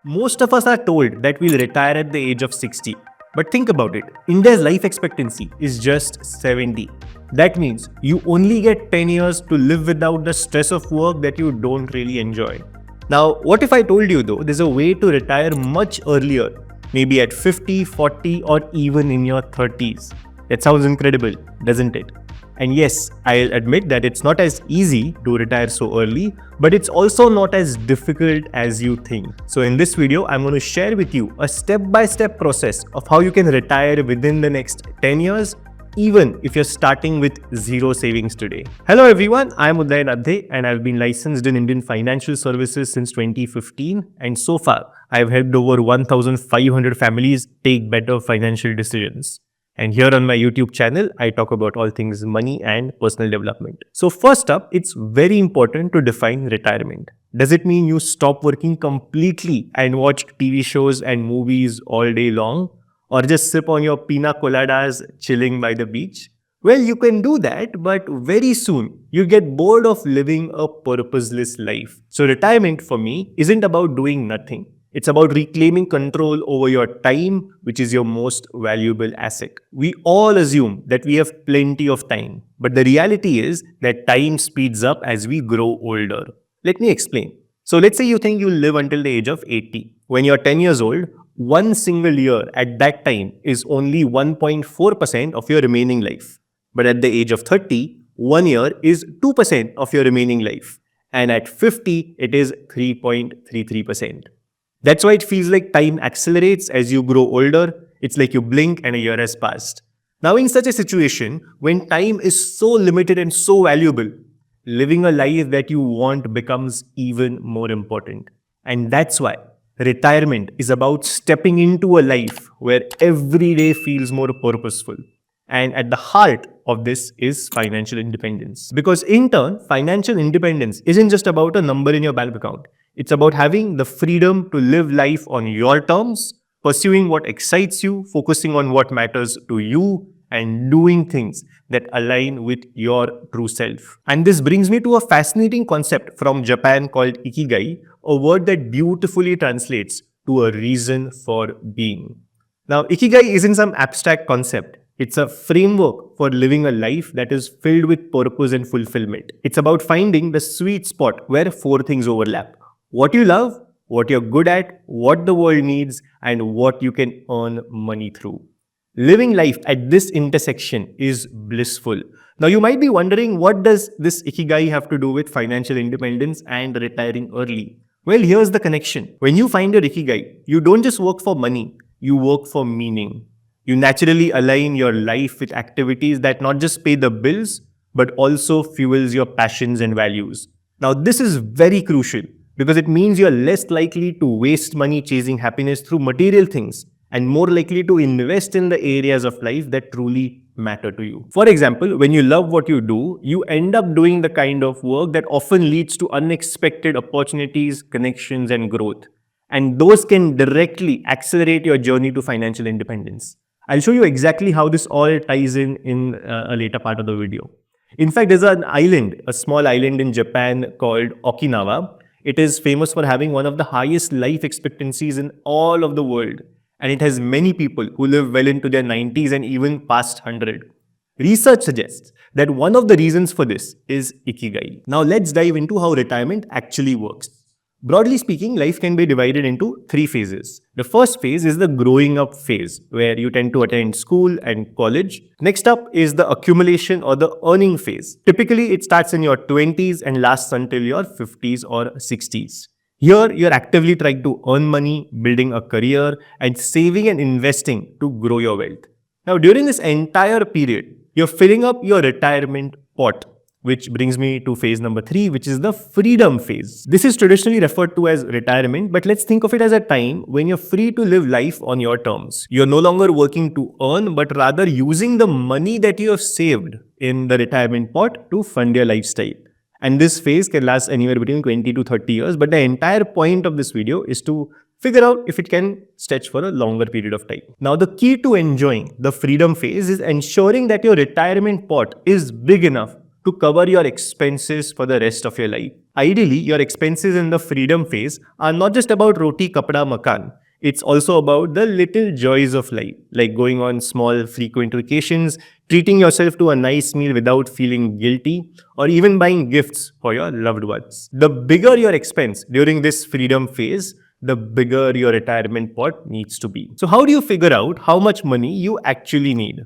Most of us are told that we'll retire at the age of 60. But think about it, India's life expectancy is just 70. That means you only get 10 years to live without the stress of work that you don't really enjoy. Now, what if I told you though, there's a way to retire much earlier, maybe at 50, 40, or even in your 30s? That sounds incredible, doesn't it? And yes, I'll admit that it's not as easy to retire so early, but it's also not as difficult as you think. So in this video, I'm going to share with you a step-by-step process of how you can retire within the next 10 years, even if you're starting with zero savings today. Hello everyone, I'm Udayan Adhye and I've been licensed in Indian financial services since 2015, and so far I've helped over 1,500 families take better financial decisions. And here on my YouTube channel, I talk about all things money and personal development. So first up, it's very important to define retirement. Does it mean you stop working completely and watch TV shows and movies all day long? Or just sip on your pina coladas chilling by the beach? Well, you can do that, but very soon you get bored of living a purposeless life. So retirement for me isn't about doing nothing. It's about reclaiming control over your time, which is your most valuable asset. We all assume that we have plenty of time, but the reality is that time speeds up as we grow older. Let me explain. So let's say you think you'll live until the age of 80. When you're 10 years old, one single year at that time is only 1.4% of your remaining life. But at the age of 30, 1 year is 2% of your remaining life. And at 50, it is 3.33%. That's why it feels like time accelerates as you grow older. It's like you blink and a year has passed. Now, in such a situation, when time is so limited and so valuable, living a life that you want becomes even more important. And that's why retirement is about stepping into a life where every day feels more purposeful. And at the heart of this is financial independence. Because in turn, financial independence isn't just about a number in your bank account. It's about having the freedom to live life on your terms, pursuing what excites you, focusing on what matters to you, and doing things that align with your true self. And this brings me to a fascinating concept from Japan called Ikigai, a word that beautifully translates to a reason for being. Now, Ikigai isn't some abstract concept. It's a framework for living a life that is filled with purpose and fulfillment. It's about finding the sweet spot where four things overlap: what you love, what you're good at, what the world needs, and what you can earn money through. Living life at this intersection is blissful. Now, you might be wondering, what does this Ikigai have to do with financial independence and retiring early? Well, here's the connection. When you find your Ikigai, you don't just work for money, you work for meaning. You naturally align your life with activities that not just pay the bills, but also fuels your passions and values. Now, this is very crucial because it means you're less likely to waste money chasing happiness through material things and more likely to invest in the areas of life that truly matter to you. For example, when you love what you do, you end up doing the kind of work that often leads to unexpected opportunities, connections, and growth. And those can directly accelerate your journey to financial independence. I'll show you exactly how this all ties in a later part of the video. In fact, there's an island, a small island in Japan called Okinawa. It is famous for having one of the highest life expectancies in all of the world. And it has many people who live well into their 90s and even past 100. Research suggests that one of the reasons for this is Ikigai. Now let's dive into how retirement actually works. Broadly speaking, life can be divided into three phases. The first phase is the growing up phase, where you tend to attend school and college. Next up is the accumulation or the earning phase. Typically, it starts in your 20s and lasts until your 50s or 60s. Here, you're actively trying to earn money, building a career, and saving and investing to grow your wealth. Now, during this entire period, you're filling up your retirement pot. Which brings me to phase number 3, which is the freedom phase. This is traditionally referred to as retirement, but let's think of it as a time when you're free to live life on your terms. You're no longer working to earn, but rather using the money that you have saved in the retirement pot to fund your lifestyle. And this phase can last anywhere between 20 to 30 years, but the entire point of this video is to figure out if it can stretch for a longer period of time. Now, the key to enjoying the freedom phase is ensuring that your retirement pot is big enough to cover your expenses for the rest of your life. Ideally, your expenses in the freedom phase are not just about roti, kapda, makan. It's also about the little joys of life, like going on small, frequent vacations, treating yourself to a nice meal without feeling guilty, or even buying gifts for your loved ones. The bigger your expense during this freedom phase, the bigger your retirement pot needs to be. So, how do you figure out how much money you actually need?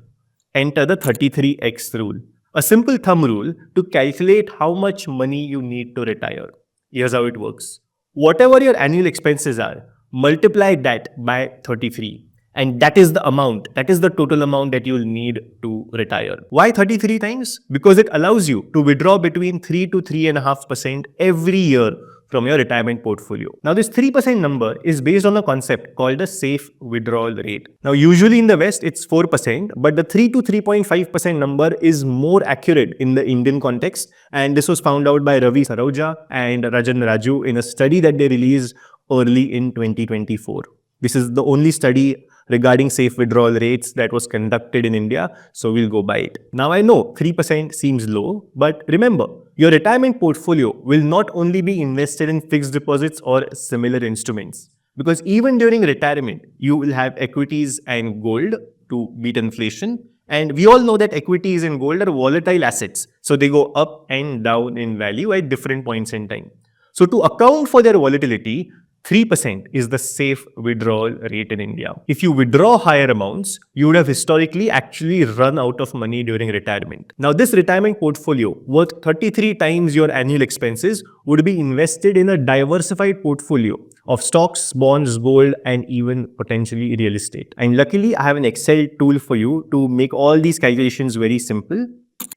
Enter the 33x rule, a simple thumb rule to calculate how much money you need to retire. Here's how it works. Whatever your annual expenses are, multiply that by 33. And that is the amount, that is the total amount that you'll need to retire. Why 33 times? Because it allows you to withdraw between 3 to 3.5% every year from your retirement portfolio. Now, this 3% number is based on a concept called the safe withdrawal rate. Now, usually in the West, it's 4%, but the 3 to 3.5% number is more accurate in the Indian context. And this was found out by Ravi Sarauja and Rajan Raju in a study that they released early in 2024. This is the only study regarding safe withdrawal rates that was conducted in India, so we'll go by it. Now, I know 3% seems low, but remember, your retirement portfolio will not only be invested in fixed deposits or similar instruments, because even during retirement, you will have equities and gold to beat inflation. And we all know that equities and gold are volatile assets, so they go up and down in value at different points in time. So, to account for their volatility, 3% is the safe withdrawal rate in India. If you withdraw higher amounts, you would have historically actually run out of money during retirement. Now, this retirement portfolio worth 33 times your annual expenses would be invested in a diversified portfolio of stocks, bonds, gold, and even potentially real estate. And luckily, I have an Excel tool for you to make all these calculations very simple.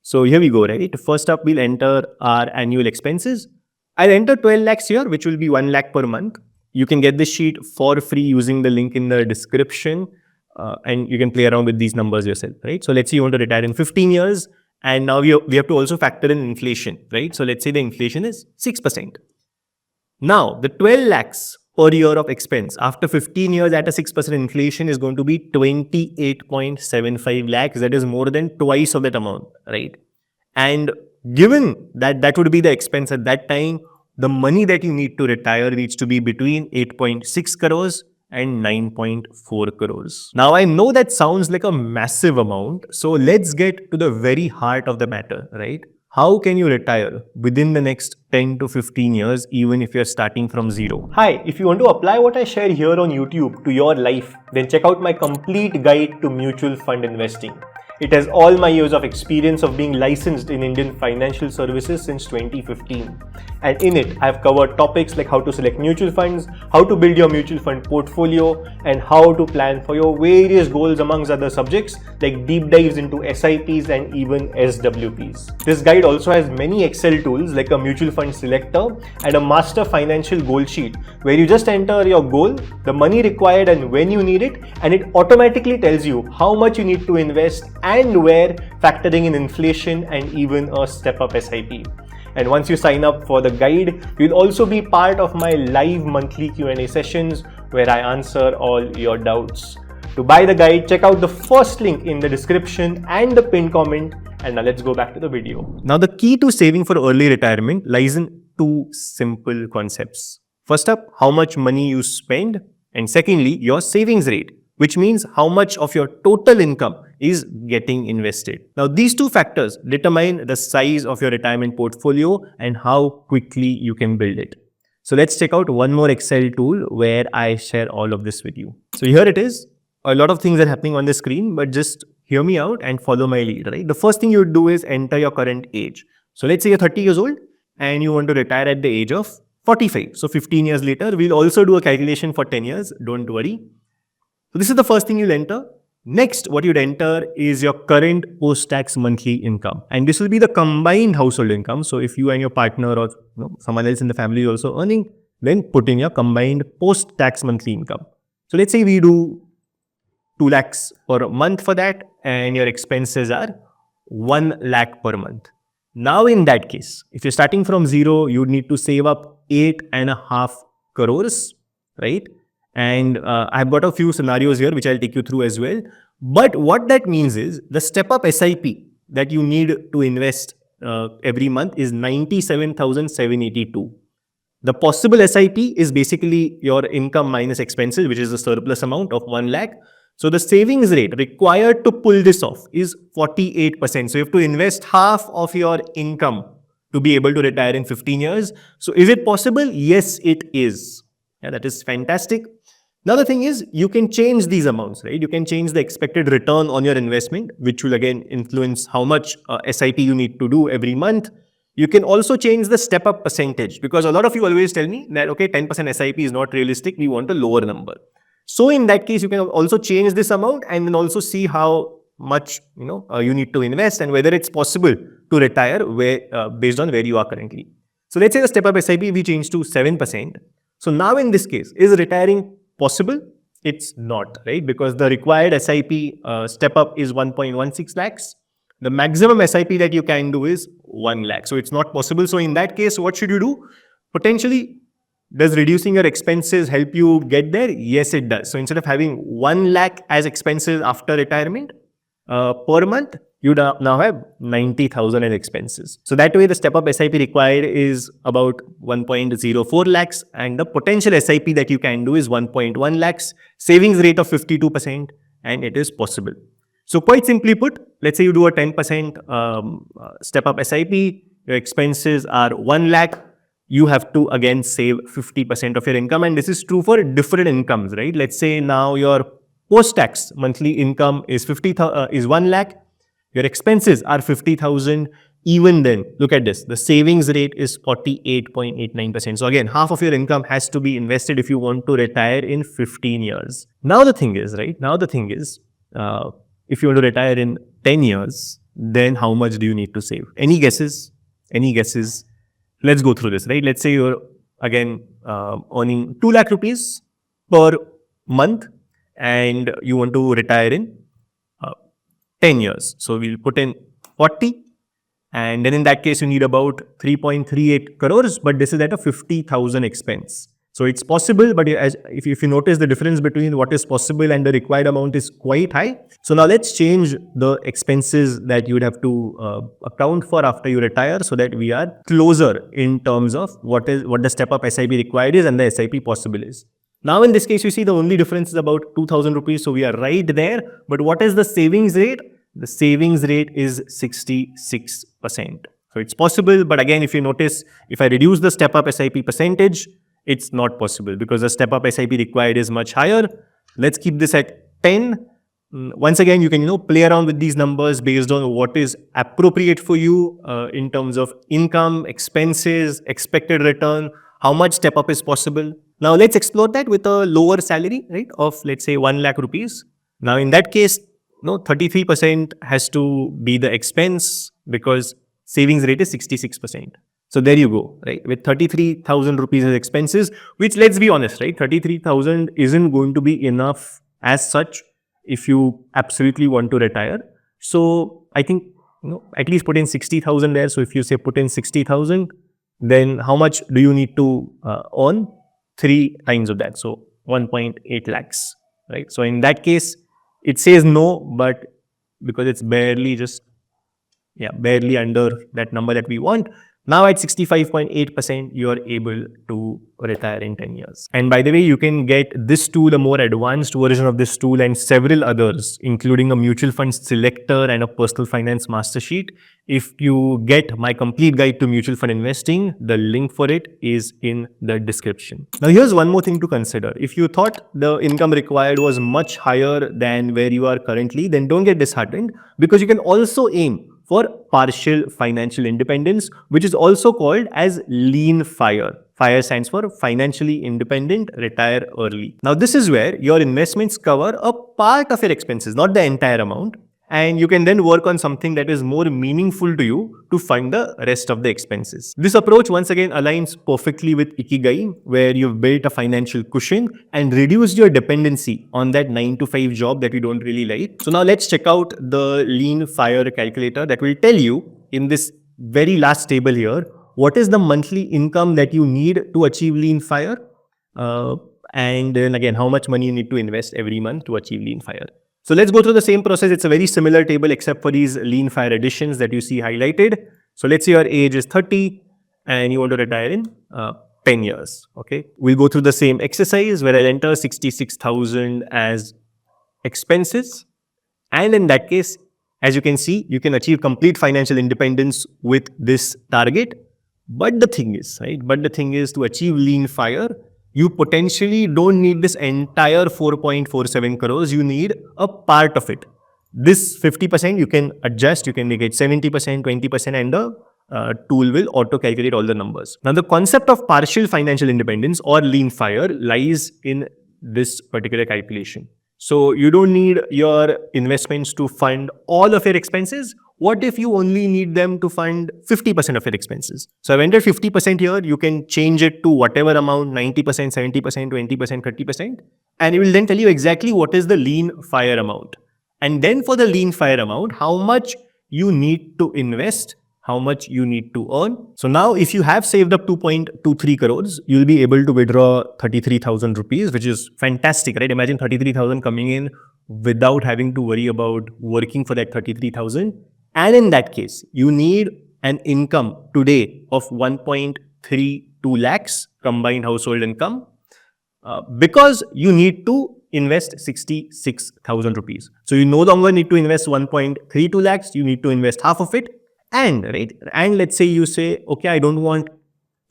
So here we go, right? First up, we'll enter our annual expenses. I'll enter 12 lakhs here, which will be 1 lakh per month. You can get this sheet for free using the link in the description, and you can play around with these numbers yourself, right? So let's say you want to retire in 15 years, and now we have to also factor in inflation, right? So let's say the inflation is 6%. Now, the 12 lakhs per year of expense after 15 years at a 6% inflation is going to be 28.75 lakhs. That is more than twice of that amount, right? And given that that would be the expense at that time, the money that you need to retire needs to be between 8.6 crores and 9.4 crores. Now, I know that sounds like a massive amount. So let's get to the very heart of the matter, right? How can you retire within the next 10 to 15 years, even if you're starting from zero? Hi, if you want to apply what I share here on YouTube to your life, then check out my complete guide to mutual fund investing. It has all my years of experience of being licensed in Indian financial services since 2015. And in it, I have covered topics like how to select mutual funds, how to build your mutual fund portfolio, and how to plan for your various goals amongst other subjects like deep dives into SIPs and even SWPs. This guide also has many Excel tools like a mutual fund selector and a master financial goal sheet where you just enter your goal, the money required and when you need it, and it automatically tells you how much you need to invest and where, factoring in inflation and even a step-up SIP. And once you sign up for the guide, you'll also be part of my live monthly Q&A sessions where I answer all your doubts. To buy the guide, check out the first link in the description and the pinned comment. And now let's go back to the video. Now, the key to saving for early retirement lies in two simple concepts. First up, how much money you spend, and secondly, your savings rate, which means how much of your total income is getting invested. Now, these two factors determine the size of your retirement portfolio and how quickly you can build it. So let's check out one more Excel tool where I share all of this with you. So here it is. A lot of things are happening on the screen, but just hear me out and follow my lead, right? The first thing you would do is enter your current age. So let's say you're 30 years old and you want to retire at the age of 45. So 15 years later, we'll also do a calculation for 10 years. Don't worry. So this is the first thing you'll enter. Next, what you'd enter is your current post-tax monthly income. And this will be the combined household income. So if you and your partner or someone else in the family is also earning, then put in your combined post-tax monthly income. So let's say we do 2 lakhs per month for that and your expenses are 1 lakh per month. Now in that case, if you're starting from zero, you need to save up 8.5 crores, right? And I've got a few scenarios here which I'll take you through as well. But what that means is the step-up SIP that you need to invest every month is 97,782. The possible SIP is basically your income minus expenses, which is the surplus amount of 1 lakh. So the savings rate required to pull this off is 48%. So you have to invest half of your income to be able to retire in 15 years. So is it possible? Yes, it is. Yeah, that is fantastic. Now the thing is, you can change these amounts, right? You can change the expected return on your investment, which will again influence how much SIP you need to do every month. You can also change the step up percentage, because a lot of you always tell me that, okay, 10% SIP is not realistic. We want a lower number. So in that case, you can also change this amount and then also see how much you need to invest and whether it's possible to retire based on where you are currently. So let's say the step up SIP we change to 7%. So now in this case, is retiring possible? It's not, right? Because the required SIP step up is 1.16 lakhs. The maximum SIP that you can do is 1 lakh. So it's not possible. So in that case, what should you do? Potentially, does reducing your expenses help you get there? Yes, it does. So instead of having 1 lakh as expenses after retirement per month, you now have 90,000 as expenses. So that way the step up SIP required is about 1.04 lakhs and the potential SIP that you can do is 1.1 lakhs, savings rate of 52%, and it is possible. So quite simply put, let's say you do a 10% step up SIP, your expenses are 1 lakh, you have to again save 50% of your income, and this is true for different incomes, right? Let's say now your post-tax monthly income is 1 lakh, your expenses are 50,000. Even then, look at this, the savings rate is 48.89%. So again, half of your income has to be invested if you want to retire in 15 years. Now the thing is, right? If you want to retire in 10 years, then how much do you need to save? Any guesses? Any guesses? Let's go through this, right? Let's say you're again earning 2 lakh rupees per month and you want to retire in 10 years. So we'll put in 40, and then in that case you need about 3.38 crores, but this is at a 50,000 expense. So it's possible, but if you notice the difference between what is possible and the required amount is quite high. So now let's change the expenses that you would have to account for after you retire so that we are closer in terms of what the step up SIP required is and the SIP possible is. Now in this case, you see the only difference is about 2,000 rupees. So we are right there. But what is the savings rate? The savings rate is 66%. So it's possible. But again, if you notice, if I reduce the step up SIP percentage, it's not possible because the step up SIP required is much higher. Let's keep this at 10. Once again, you can play around with these numbers based on what is appropriate for you in terms of income, expenses, expected return, how much step up is possible. Now let's explore that with a lower salary, right, of let's say 1 lakh rupees. Now in that case, 33% has to be the expense because savings rate is 66%. So there you go, right? With 33,000 rupees as expenses, which let's be honest, right? 33,000 isn't going to be enough as such if you absolutely want to retire. So I think, at least put in 60,000 there. So if you say put in 60,000, then how much do you need to earn? 3 times of that. So 1.8 lakhs, right? So in that case, it says no, but because it's barely under that number that we want. Now at 65.8%, you are able to retire in 10 years. And by the way, you can get this tool, a more advanced version of this tool and several others, including a mutual fund selector and a personal finance master sheet. If you get my complete guide to mutual fund investing, the link for it is in the description. Now here's one more thing to consider. If you thought the income required was much higher than where you are currently, then don't get disheartened because you can also aim for partial financial independence, which is also called as lean FIRE. FIRE stands for financially independent, retire early. Now this is where your investments cover a part of your expenses, not the entire amount. And you can then work on something that is more meaningful to you to fund the rest of the expenses. This approach once again aligns perfectly with Ikigai, where you've built a financial cushion and reduced your dependency on that 9-to-5 job that you don't really like. So now let's check out the lean FIRE calculator that will tell you in this very last table here, what is the monthly income that you need to achieve lean FIRE? And then again, how much money you need to invest every month to achieve lean FIRE. So let's go through the same process. It's a very similar table except for these lean FIRE additions that you see highlighted. So let's say your age is 30 and you want to retire in 10 years. Okay. We'll go through the same exercise where I'll enter 66,000 as expenses. And in that case, as you can see, you can achieve complete financial independence with this target. But the thing is, right? But the thing is, to achieve lean fire, you potentially don't need this entire 4.47 crores. You need a part of it. This 50% you can adjust, you can make it 70%, 20%, and the tool will auto calculate all the numbers. Now, the concept of partial financial independence or lean fire lies in this particular calculation. So you don't need your investments to fund all of your expenses. What if you only need them to fund 50% of your expenses? So I've entered 50% here. You can change it to whatever amount, 90%, 70%, 20%, 30%. And it will then tell you exactly what is the lean fire amount. And then for the lean fire amount, how much you need to invest, how much you need to earn. So now if you have saved up 2.23 crores, you'll be able to withdraw 33,000 rupees, which is fantastic, right? Imagine 33,000 coming in without having to worry about working for that 33,000. And in that case, you need an income today of 1.32 lakhs combined household income because you need to invest 66,000 rupees. So you no longer need to invest 1.32 lakhs, you need to invest half of it. And let's say you say, okay, I don't want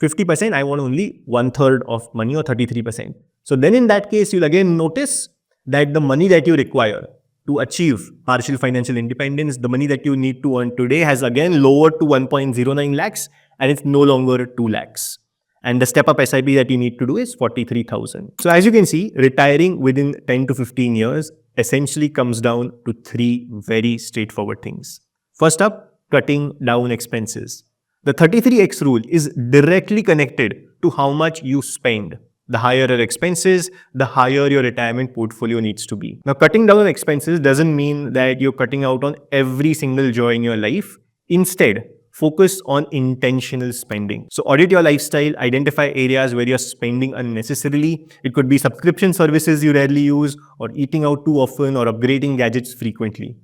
50%, I want only 1/3 of money or 33%. So then in that case, you'll again notice that the money that you require to achieve partial financial independence, the money that you need to earn today has again lowered to 1.09 lakhs and it's no longer 2 lakhs. And the step up SIP that you need to do is 43,000. So as you can see, retiring within 10 to 15 years essentially comes down to 3 very straightforward things. First up, cutting down expenses. The 33x rule is directly connected to how much you spend. The higher your expenses, the higher your retirement portfolio needs to be. Now, cutting down on expenses doesn't mean that you're cutting out on every single joy in your life. Instead, focus on intentional spending. So audit your lifestyle, identify areas where you're spending unnecessarily. It could be subscription services you rarely use, or eating out too often, or upgrading gadgets frequently.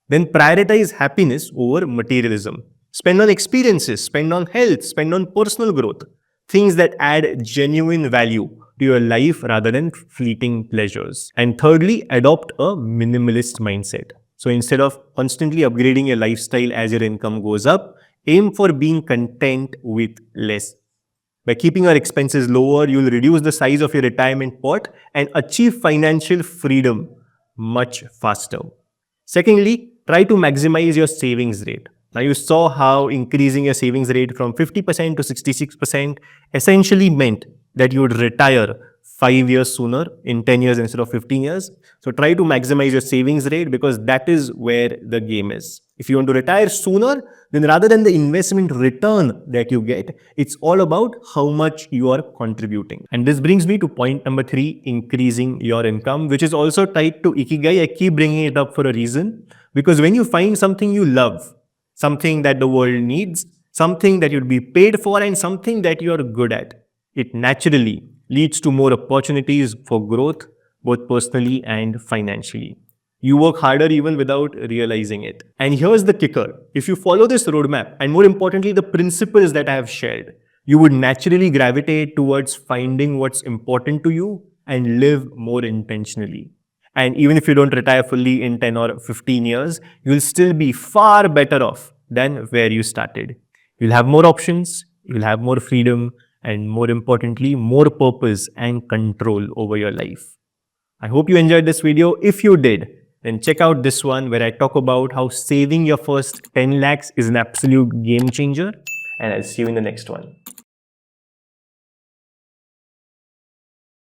Then prioritize happiness over materialism. Spend on experiences, spend on health, spend on personal growth. Things that add genuine value to your life rather than fleeting pleasures. And thirdly, adopt a minimalist mindset. So instead of constantly upgrading your lifestyle as your income goes up, aim for being content with less. By keeping your expenses lower, you'll reduce the size of your retirement pot and achieve financial freedom much faster. Secondly, try to maximize your savings rate. Now you saw how increasing your savings rate from 50% to 66% essentially meant that you would retire 5 years sooner in 10 years instead of 15 years. So try to maximize your savings rate because that is where the game is. If you want to retire sooner, then rather than the investment return that you get, it's all about how much you are contributing. And this brings me to point number 3, increasing your income, which is also tied to Ikigai. I keep bringing it up for a reason, because when you find something you love, something that the world needs, something that you'd be paid for, and something that you're good at, it naturally leads to more opportunities for growth, both personally and financially. You work harder even without realizing it. And here's the kicker. If you follow this roadmap, and more importantly, the principles that I have shared, you would naturally gravitate towards finding what's important to you and live more intentionally. And even if you don't retire fully in 10 or 15 years, you'll still be far better off than where you started. You'll have more options, you'll have more freedom, and more importantly, more purpose and control over your life. I hope you enjoyed this video. If you did, then check out this one where I talk about how saving your first 10 lakhs is an absolute game changer. And I'll see you in the next one.